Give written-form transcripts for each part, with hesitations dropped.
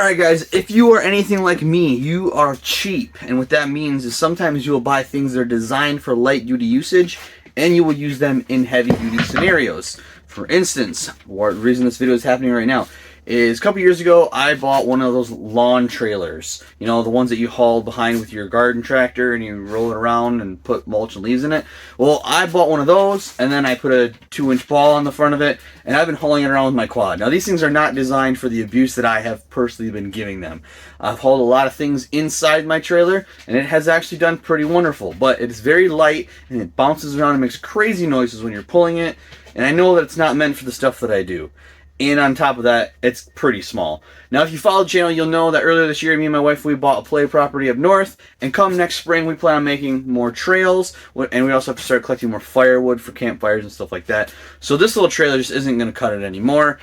Alright guys, if you are anything like me, you are cheap. And what that means is sometimes you will buy things that are designed for light duty usage and you will use them in heavy duty scenarios. For instance, the reason this video is happening right now is a couple years ago I bought one of those lawn trailers. You know, the ones that you haul behind with your garden tractor and you roll it around and put mulch and leaves in it. Well, I bought one of those and then I put a 2-inch ball on the front of it and I've been hauling it around with my quad. Now these things are not designed for the abuse that I have personally been giving them. I've hauled a lot of things inside my trailer and it has actually done pretty wonderful, but it's very light and it bounces around and makes crazy noises when you're pulling it, and I know that it's not meant for the stuff that I do. And on top of that, it's pretty small. Now, if you follow the channel, you'll know that earlier this year, me and my wife, we bought a play property up north. And come next spring, we plan on making more trails. And we also have to start collecting more firewood for campfires and stuff like that. So this little trailer just isn't going to cut it anymore.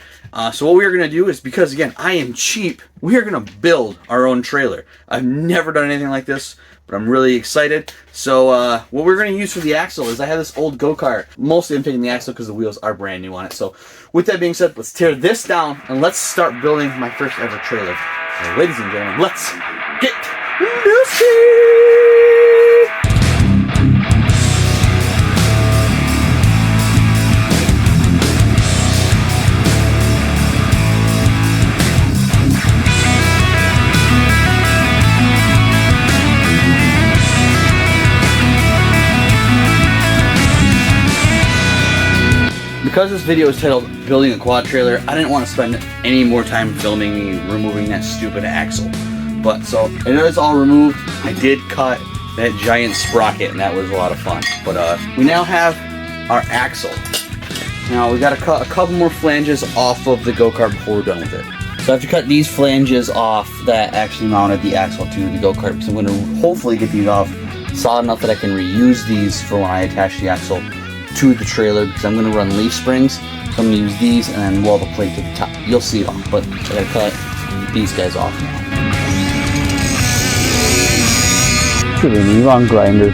So what we're going to do is, because again, I am cheap, we are going to build our own trailer. I've never done anything like this, but I'm really excited. So what we're going to use for the axle is I have this old go-kart. Mostly I'm taking the axle because the wheels are brand new on it. So with that being said, let's tear this down and let's start building my first ever trailer. So, ladies and gentlemen, let's get loosey! Because this video is titled Building a Quad Trailer, I didn't want to spend any more time filming me removing that stupid axle. But so, it is all removed. I did cut that giant sprocket and that was a lot of fun. But we now have our axle. Now we got to cut a couple more flanges off of the go-kart before we're done with it. So I have to cut these flanges off that actually mounted the axle to the go-kart. So I'm going to hopefully get these off solid enough that I can reuse these for when I attach the axle to the trailer, because I'm going to run leaf springs. So I'm going to use these and then weld the plate to the top. You'll see it all, but I got to cut these guys off now. Should be a wrong grinder.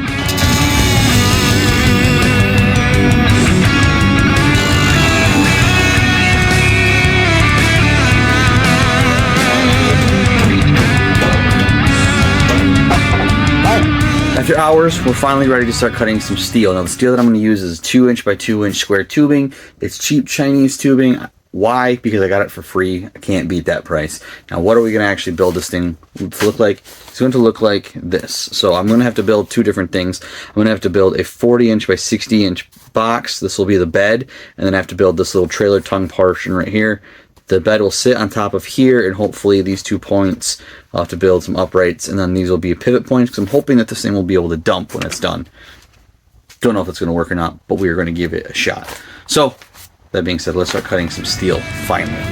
After hours, we're finally ready to start cutting some steel. Now the steel that I'm going to use is 2-inch by 2-inch square tubing. It's cheap Chinese tubing. Why? Because I got it for free. I can't beat that price. Now what are we going to actually build this thing to look like? It's going to look like this. So I'm going to have to build two different things. I'm going to have to build a 40-inch by 60-inch box. This will be the bed. And then I have to build this little trailer tongue portion right here. The bed will sit on top of here, and hopefully these 2 points, I'll have to build some uprights, and then these will be pivot points, because I'm hoping that this thing will be able to dump when it's done. Don't know if it's going to work or not, but we are going to give it a shot. So, that being said, let's start cutting some steel, finally.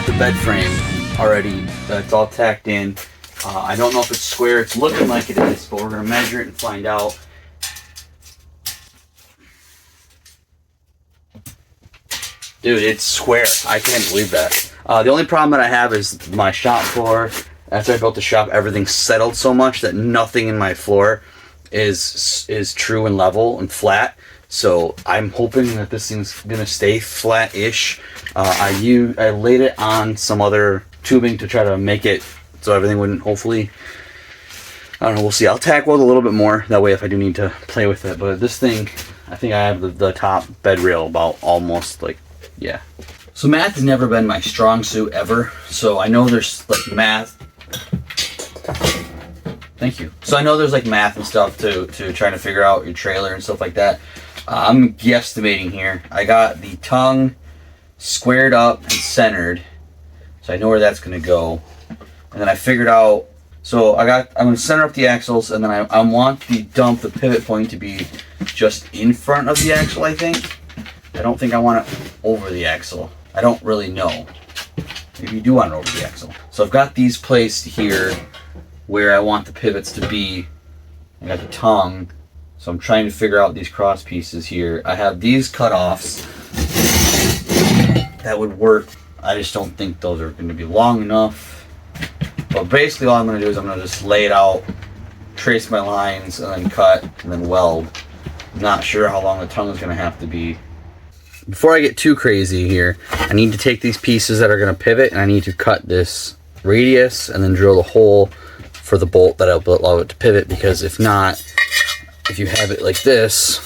The bed frame already, it's all tacked in. I don't know if it's square. It's looking like it is, but we're going to measure it and find out. Dude, it's square. I can't believe that. The only problem that I have is my shop floor. After I built the shop, everything settled so much that nothing in my floor is true and level and flat. So I'm hoping that this thing's gonna stay flat-ish. I laid it on some other tubing to try to make it so everything wouldn't, hopefully, I don't know, we'll see. I'll tack weld a little bit more, that way if I do need to play with it. But this thing, I think I have the top bed rail about almost, like, yeah. So math has never been my strong suit ever. So I know there's like math. Thank you. So I know there's like math and stuff to try to figure out your trailer and stuff like that. I'm guesstimating here. I got the tongue squared up and centered, so I know where that's going to go. And then I figured out, so I'm going to center up the axles, and then I want the pivot point to be just in front of the axle, I think. I don't think I want it over the axle. I don't really know. if you do want it over the axle. So I've got these placed here where I want the pivots to be. I got the tongue, so I'm trying to figure out these cross pieces here. I have these cutoffs that would work. I just don't think those are going to be long enough. But basically all I'm going to do is I'm going to just lay it out, trace my lines, and then cut, and then weld. I'm not sure how long the tongue is going to have to be. Before I get too crazy here, I need to take these pieces that are going to pivot, and I need to cut this radius and then drill the hole for the bolt that will allow it to pivot, because if not, if you have it like this,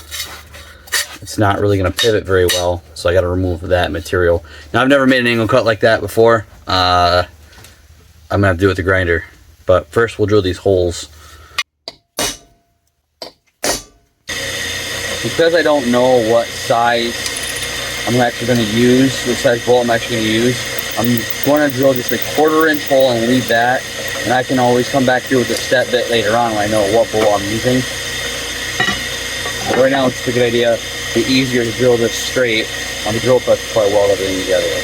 it's not really going to pivot very well. So I got to remove that material. Now, I've never made an angle cut like that before. I'm going to have to do it with the grinder. But first we'll drill these holes. Because I don't know what size I'm actually going to use, what size bolt I'm actually going to use, I'm going to drill just a 1/4 inch hole and leave that. And I can always come back through with a step bit later on when I know what bolt I'm using. But right now it's just a good idea. It'd be easier to drill this straight on the drill press before I weld everything together.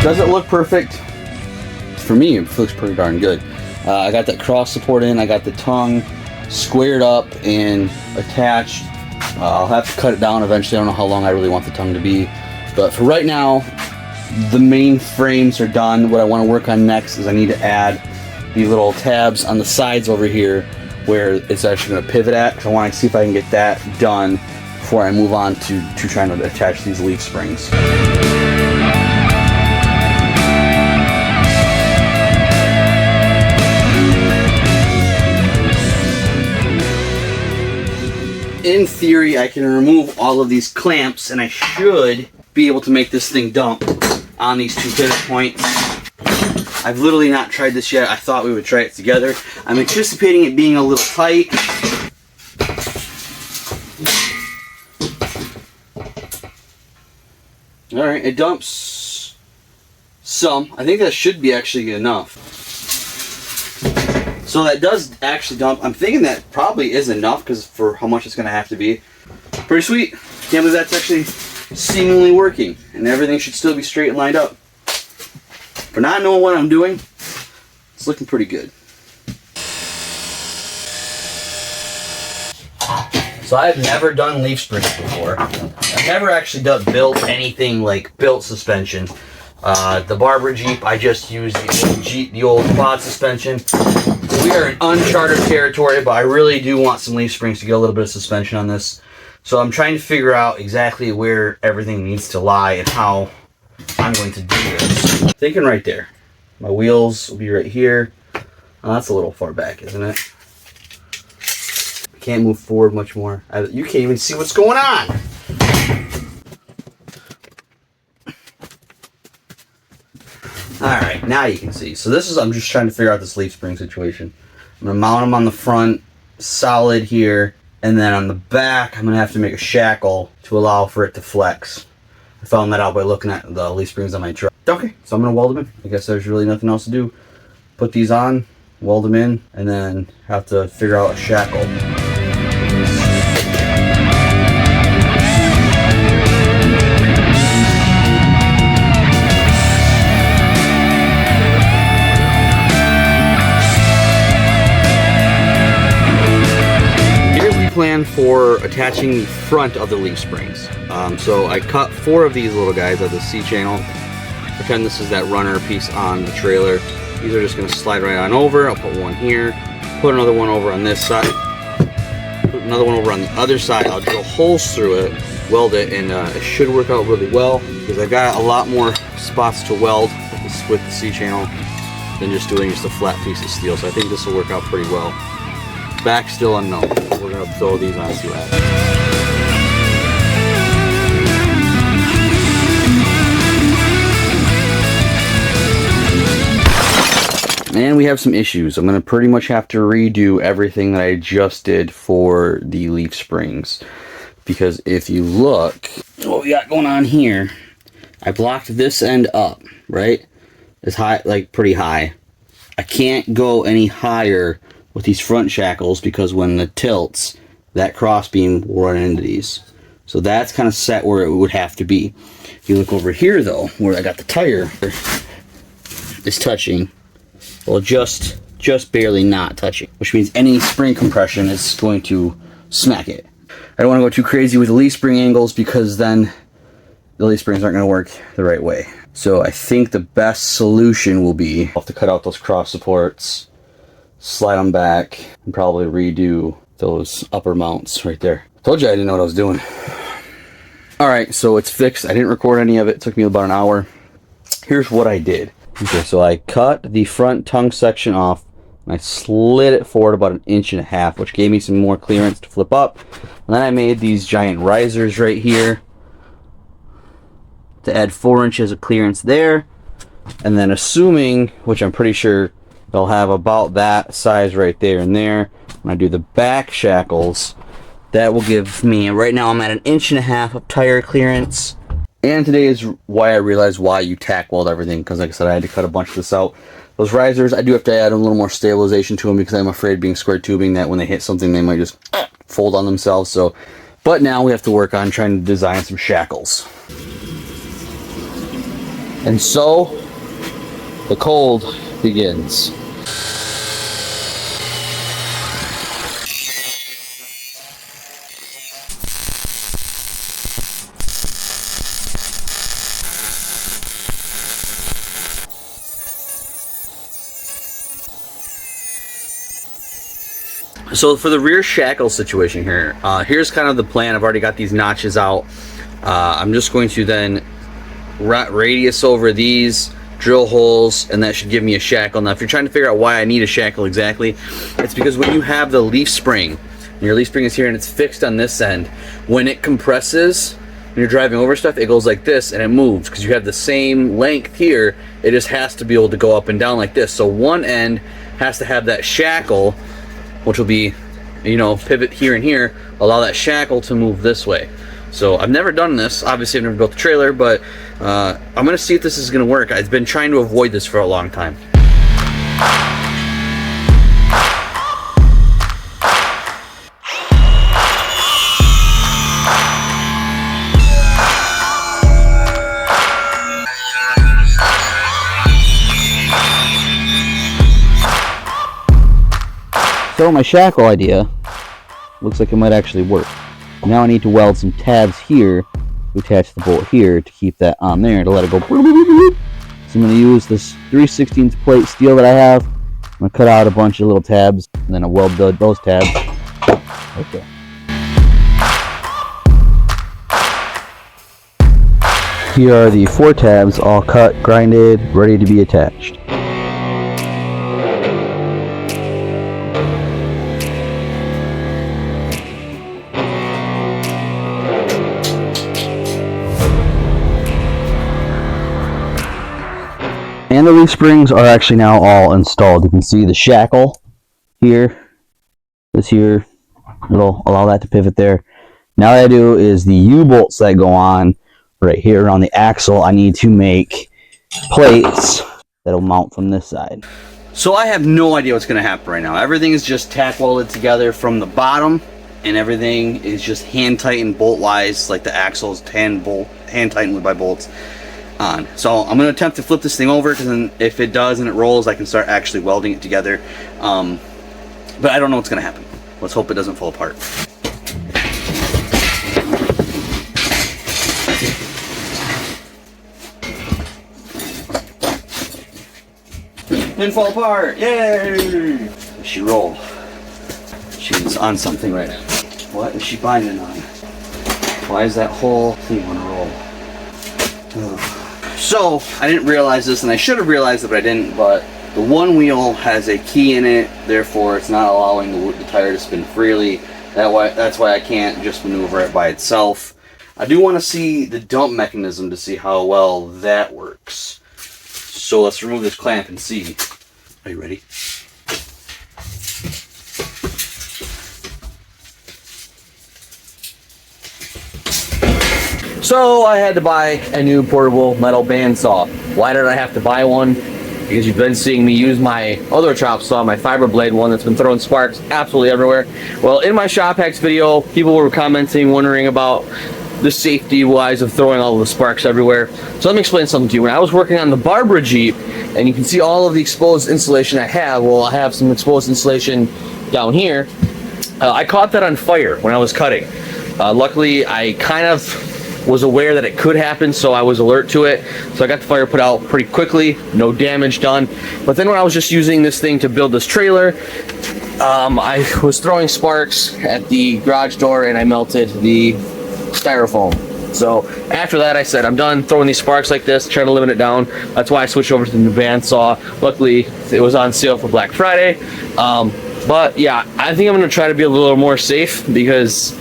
Does it look perfect? For me, it looks pretty darn good. I got that cross support in, I got the tongue squared up and attached. I'll have to cut it down eventually. I don't know how long I really want the tongue to be. But for right now, the main frames are done. What I want to work on next is I need to add these little tabs on the sides over here where it's actually going to pivot at. So I want to see if I can get that done before I move on to trying to attach these leaf springs. In theory, I can remove all of these clamps and I should be able to make this thing dump on these 2 pivot points. I've literally not tried this yet. I thought we would try it together. I'm anticipating it being a little tight. Alright, it dumps some. I think that should be actually enough. So that does actually dump. I'm thinking that probably is enough because for how much it's going to have to be. Pretty sweet. Can't believe that's actually seemingly working. And everything should still be straight and lined up. For not knowing what I'm doing, it's looking pretty good. So I've never done leaf springs before. I've never actually built anything like built suspension. The Barber Jeep, I just used the old quad suspension. We are in uncharted territory, but I really do want some leaf springs to get a little bit of suspension on this. So I'm trying to figure out exactly where everything needs to lie and how I'm going to do this. Thinking right there. My wheels will be right here. Oh, that's a little far back, isn't it? I can't move forward much more. You can't even see what's going on. Alright, now you can see. So this is, I'm just trying to figure out this leaf spring situation. I'm going to mount them on the front, solid here, and then on the back, I'm going to have to make a shackle to allow for it to flex. I found that out by looking at the leaf springs on my truck. Okay, so I'm going to weld them in. I guess there's really nothing else to do. Put these on, weld them in, and then have to figure out a shackle. Plan for attaching the front of the leaf springs. So I cut 4 of these little guys of the C-channel. Pretend this is that runner piece on the trailer. These are just going to slide right on over. I'll put one here, put another one over on this side, put another one over on the other side. I'll drill holes through it, weld it, and it should work out really well because I've got a lot more spots to weld with the C-channel than just doing just a flat piece of steel. So I think this will work out pretty well. Back still unknown. We're going to throw these on and see what happens. And we have some issues. I'm going to pretty much have to redo everything that I just did for the leaf springs. Because if you look, what we got going on here, I blocked this end up, right? It's high, like pretty high. I can't go any higher with these front shackles because when the tilts, that cross beam will run into these. So that's kind of set where it would have to be. If you look over here though, where I got the tire is touching, well, just barely not touching, which means any spring compression is going to smack it. I don't want to go too crazy with the leaf spring angles because then the leaf springs aren't going to work the right way. So I think the best solution will be I'll have to cut out those cross supports, slide them back, and probably redo those upper mounts right there. Told you I didn't know what I was doing. Alright, so it's fixed. I didn't record any of it. It took me about an hour. Here's what I did. Okay, so I cut the front tongue section off and I slid it forward about 1.5 inches, which gave me some more clearance to flip up. And then I made these giant risers right here to add 4 inches of clearance there. And then assuming, which I'm pretty sure they'll have about that size right there and there, when I do the back shackles, that will give me, right now I'm at 1.5 inches of tire clearance. And today is why I realized why you tack weld everything, because like I said, I had to cut a bunch of this out. Those risers, I do have to add a little more stabilization to them because I'm afraid being square tubing that when they hit something they might just fold on themselves. So, but now we have to work on trying to design some shackles. And so, the cold begins. So for the rear shackle situation here, here's kind of the plan. I've already got these notches out. I'm just going to then radius over these, drill holes, and that should give me a shackle. Now if you're trying to figure out why I need a shackle exactly, it's because when you have the leaf spring, and your leaf spring is here and it's fixed on this end, when it compresses, when you're driving over stuff, it goes like this and it moves because you have the same length here. It just has to be able to go up and down like this. So one end has to have that shackle, which will be, you know, pivot here and here, allow that shackle to move this way. So I've never done this. Obviously I've never built a trailer, but I'm gonna see if this is gonna work. I've been trying to avoid this for a long time. So my shackle idea looks like it might actually work. Now I need to weld some tabs here to attach the bolt here to keep that on there to let it go. So I'm going to use this 3/16 plate steel that I have. I'm going to cut out a bunch of little tabs and then I'll weld those tabs. Okay. Here are the 4 tabs all cut, grinded, ready to be attached. And the leaf springs are actually now all installed. You can see the shackle here, this here, it'll allow that to pivot there. Now what I do is the U-bolts that go on right here on the axle, I need to make plates that'll mount from this side. So I have no idea what's going to happen right now. Everything is just tack welded together from the bottom, and everything is just hand tightened bolt wise, like the axle is hand tightened by bolts on. So I'm going to attempt to flip this thing over, because then if it does and it rolls, I can start actually welding it together. But I don't know what's going to happen. Let's hope it doesn't fall apart. Didn't fall apart! Yay! She rolled. She's on something right now. What is she binding on? Why is that whole thing on a roll? Ugh. So, I didn't realize this, and I should have realized it, but I didn't, but the one wheel has a key in it, therefore it's not allowing the tire to spin freely. That's why I can't just maneuver it by itself. I do want to see the dump mechanism to see how well that works. So let's remove this clamp and see. Are you ready? So I had to buy a new portable metal bandsaw. Why did I have to buy one? Because you've been seeing me use my other chop saw, my fiber blade one that's been throwing sparks absolutely everywhere. Well, in my shop hacks video, people were commenting, wondering about the safety wise of throwing all the sparks everywhere. So let me explain something to you. When I was working on the Barbara Jeep, and you can see all of the exposed insulation I have, well, I have some exposed insulation down here. I caught that on fire when I was cutting. Luckily, I kind of was aware that it could happen, so I was alert to it. So I got the fire put out pretty quickly, no damage done. But then when I was just using this thing to build this trailer, I was throwing sparks at the garage door and I melted the styrofoam. So after that, I said, I'm done throwing these sparks like this, trying to limit it down. That's why I switched over to the new bandsaw. Luckily, it was on sale for Black Friday. But yeah, I think I'm gonna try to be a little more safe because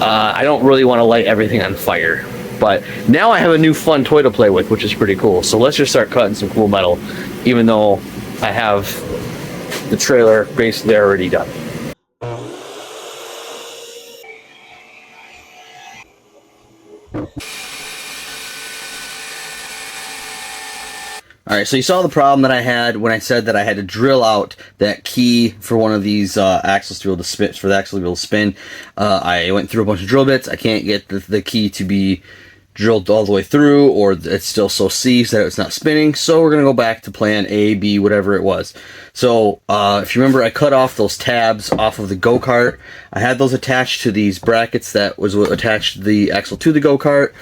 I don't really want to light everything on fire. But now I have a new fun toy to play with, which is pretty cool. So let's just start cutting some cool metal, even though I have the trailer basically already done. Alright, so you saw the problem that I had when I said that I had to drill out that key for one of these axles to be able to spin, for the axle to be able to spin. I went through a bunch of drill bits. I can't get the key to be drilled all the way through, or it's still so seized that it's not spinning. So we're going to go back to plan A, B, whatever it was. So if you remember, I cut off those tabs off of the go-kart. I had those attached to these brackets that was what attached the axle to the go-kart.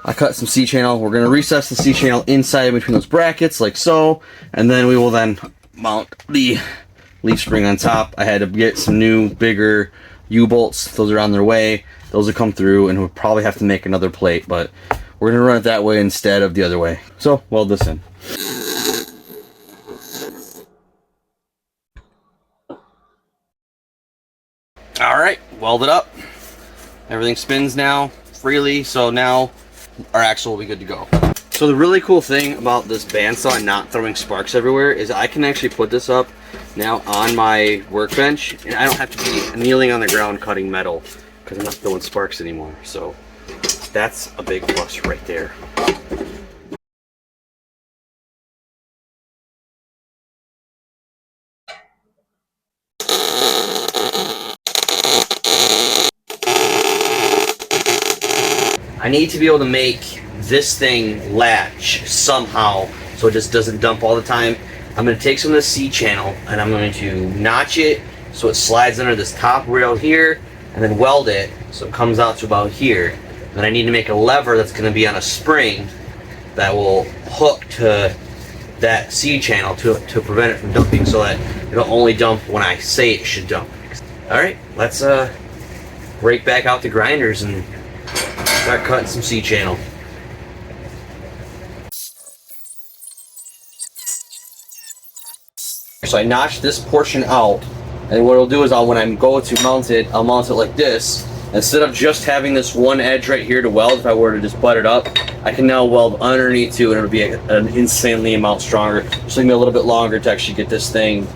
I cut some C-channel. We're going to recess the C-channel inside between those brackets like so, and then we will then mount the leaf spring on top. I had to get some new, bigger U-bolts. Those are on their way. Those will come through, and we'll probably have to make another plate, but we're going to run it that way instead of the other way. So, weld this in. Alright, welded up. Everything spins now freely, so now our axle will be good to go. So the really cool thing about this bandsaw and not throwing sparks everywhere is I can actually put this up now on my workbench, and I don't have to be kneeling on the ground cutting metal because I'm not throwing sparks anymore. So that's a big plus right there. I need to be able to make this thing latch somehow so it just doesn't dump all the time. I'm going to take some of the C-channel and I'm going to notch it so it slides under this top rail here, and then weld it so it comes out to about here. Then I need to make a lever that's going to be on a spring that will hook to that C-channel to prevent it from dumping, so that it'll only dump when I say it should dump. Alright, let's break back out the grinders and start cutting some C-channel. So I notched this portion out, and what I'll do is when I go to mount it, I'll mount it like this. Instead of just having this one edge right here to weld, if I were to just butt it up, I can now weld underneath too, and it'll be an insanely amount stronger. Just take me a little bit longer to actually get this thing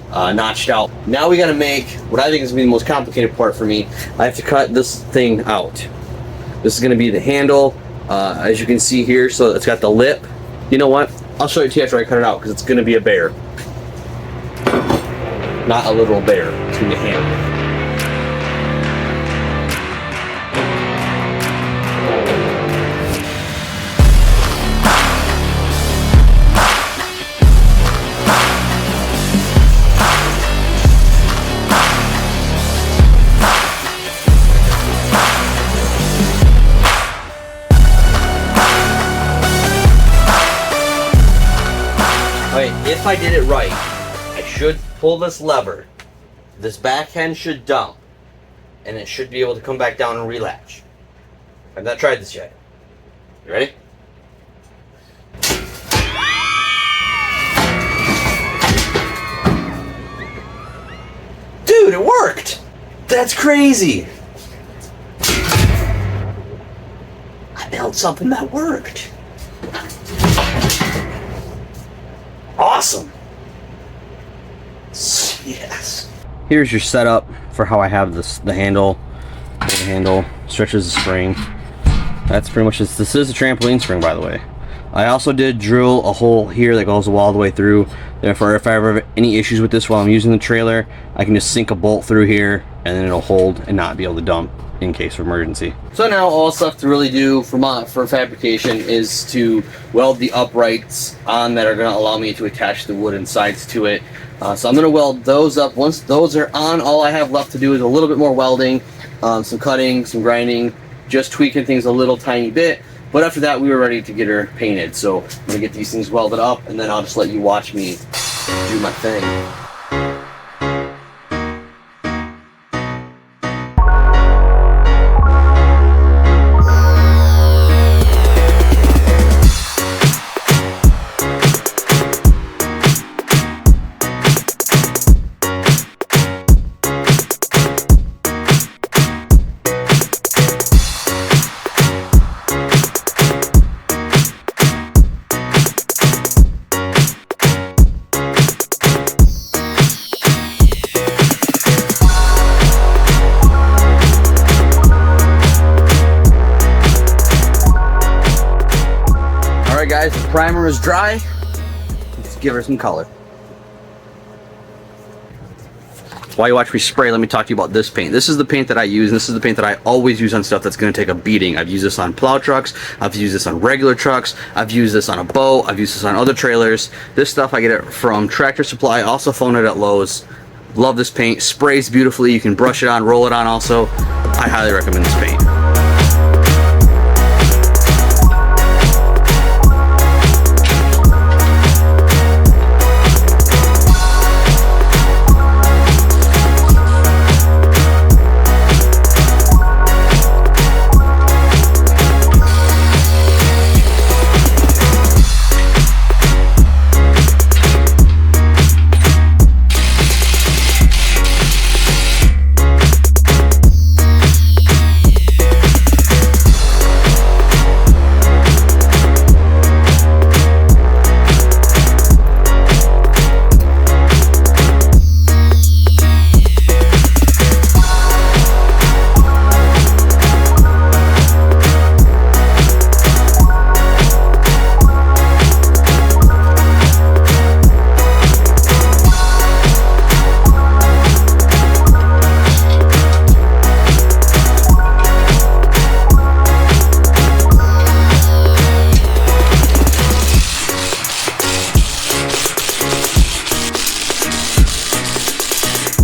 notched out. Now we gotta make what I think is gonna be the most complicated part for me. I have to cut this thing out. This is gonna be the handle, as you can see here, so it's got the lip. You know what? I'll show you after I cut it out, because it's gonna be a bear. Not a literal bear, it's gonna be a handle. If I did it right, I should pull this lever, this back end should dump, and it should be able to come back down and relatch. I've not tried this yet. You ready? Dude, it worked! That's crazy! I built something that worked. Awesome! Yes. Here's your setup for how I have this, the handle. The handle stretches the spring. That's pretty much this. This is a trampoline spring, by the way. I also did drill a hole here that goes all the way through. Therefore, if I ever have any issues with this while I'm using the trailer, I can just sink a bolt through here and then it'll hold and not be able to dump in case of emergency. So now all that's left to really do for fabrication is to weld the uprights on that are going to allow me to attach the wooden sides to it. So I'm going to weld those up. Once those are on, all I have left to do is a little bit more welding, some cutting, some grinding, just tweaking things a little tiny bit. But after that, we were ready to get her painted. So I'm going to get these things welded up, and then I'll just let you watch me do my thing. Alright guys, the primer is dry. Let's give her some color. While you watch me spray, let me talk to you about this paint. This is the paint that I use, and this is the paint that I always use on stuff that's going to take a beating. I've used this on plow trucks, I've used this on regular trucks, I've used this on a boat, I've used this on other trailers. This stuff I get it from Tractor Supply. I also found it at Lowe's. Love this paint. Sprays beautifully. You can brush it on, roll it on also. I highly recommend this paint.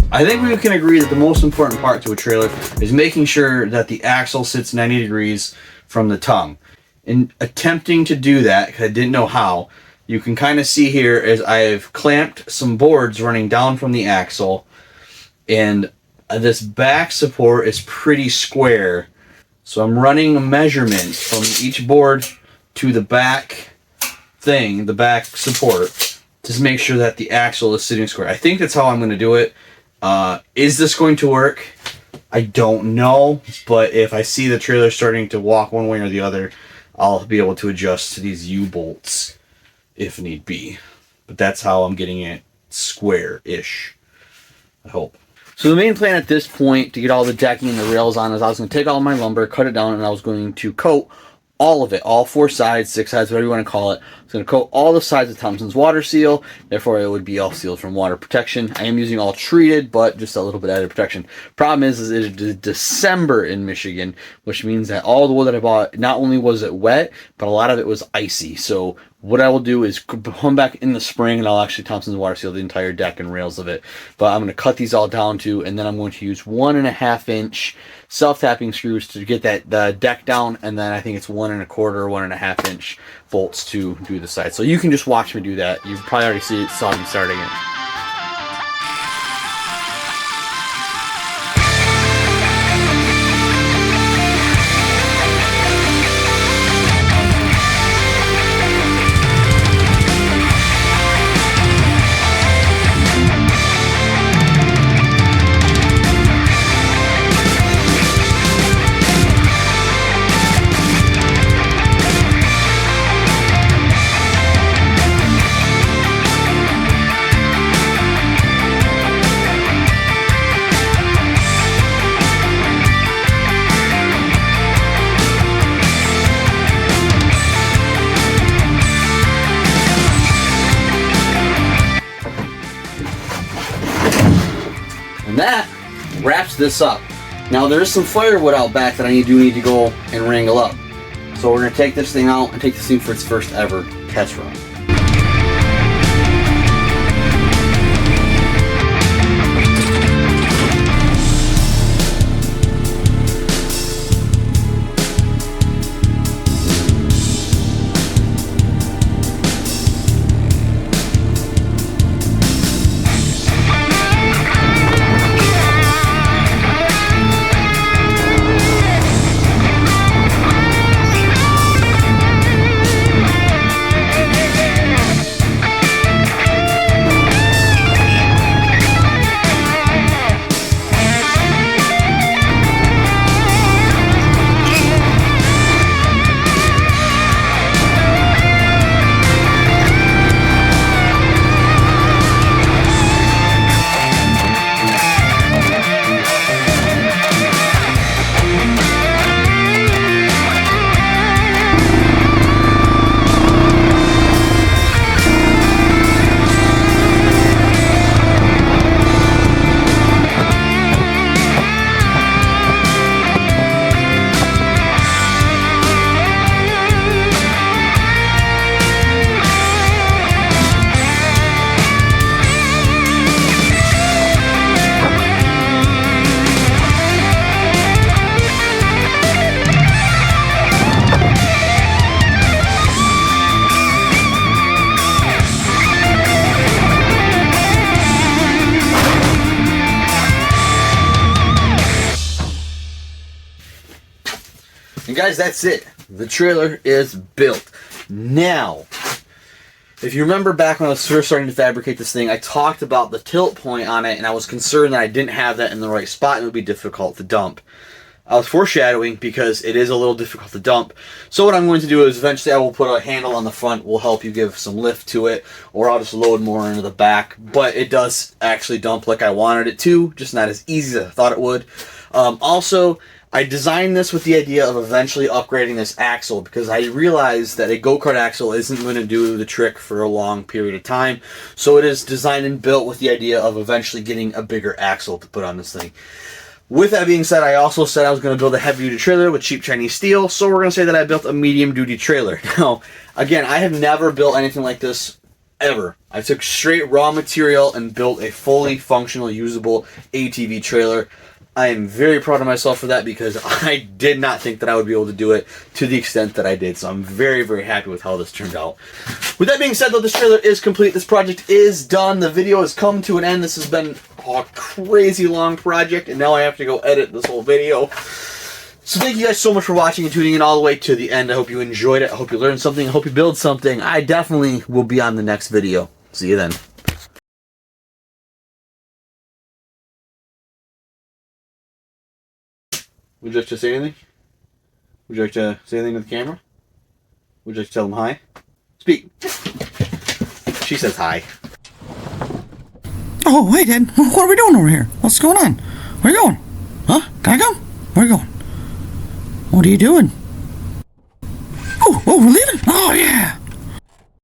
I think we can agree that the most important part to a trailer is making sure that the axle sits 90 degrees from the tongue. In attempting to do that, because I didn't know how, you can kind of see here as I've clamped some boards running down from the axle, and this back support is pretty square. So I'm running a measurement from each board to the back thing, the back support, to make sure that the axle is sitting square. I think that's how I'm going to do it. Is this going to work? I don't know, but if I see the trailer starting to walk one way or the other, I'll be able to adjust to these U-bolts if need be. But that's how I'm getting it square-ish, I hope. So the main plan at this point to get all the decking and the rails on is I was going to take all my lumber, cut it down, and I was going to coat all of it, all 4 sides, 6 sides, whatever you want to call it. I was going to coat all the sides of Thompson's water seal, therefore it would be all sealed from water protection. I am using all treated, but just a little bit added protection. Problem is it is December in Michigan, which means that all the wood that I bought, not only was it wet, but a lot of it was icy. So what I will do is come back in the spring and I'll actually Thompson's water seal the entire deck and rails of it. But I'm going to cut these all down to, and then I'm going to use 1.5 inch self-tapping screws to get the deck down, and then I think it's 1 1/4 or 1.5 inch bolts to do the side. So you can just watch me do that. You've probably already saw me starting it. And that wraps this up. Now there is some firewood out back that I do need to go and wrangle up. So we're going to take this thing out and take this thing for its first ever test run. And guys, that's it. The trailer is built. Now, if you remember back when I was first starting to fabricate this thing, I talked about the tilt point on it, and I was concerned that I didn't have that in the right spot and it would be difficult to dump. I was foreshadowing because it is a little difficult to dump. So what I'm going to do is eventually I will put a handle on the front, will help you give some lift to it, or I'll just load more into the back. But it does actually dump like I wanted it to, just not as easy as I thought it would. Also, I designed this with the idea of eventually upgrading this axle because I realized that a go-kart axle isn't going to do the trick for a long period of time. So it is designed and built with the idea of eventually getting a bigger axle to put on this thing. With that being said, I also said I was going to build a heavy-duty trailer with cheap Chinese steel, so we're going to say that I built a medium-duty trailer. Now, again, I have never built anything like this ever. I took straight raw material and built a fully functional, usable ATV trailer. I am very proud of myself for that because I did not think that I would be able to do it to the extent that I did. So I'm very, very happy with how this turned out. With that being said, though, this trailer is complete. This project is done. The video has come to an end. This has been a crazy long project, and now I have to go edit this whole video. So thank you guys so much for watching and tuning in all the way to the end. I hope you enjoyed it. I hope you learned something. I hope you build something. I definitely will be on the next video. See you then. Would you like to say anything? Would you like to say anything to the camera? Would you like to tell them hi? Speak. She says hi. Oh, hey, Dad. What are we doing over here? What's going on? Where are you going? Huh? Can I go? Where are you going? What are you doing? Oh, we're leaving? Oh, yeah.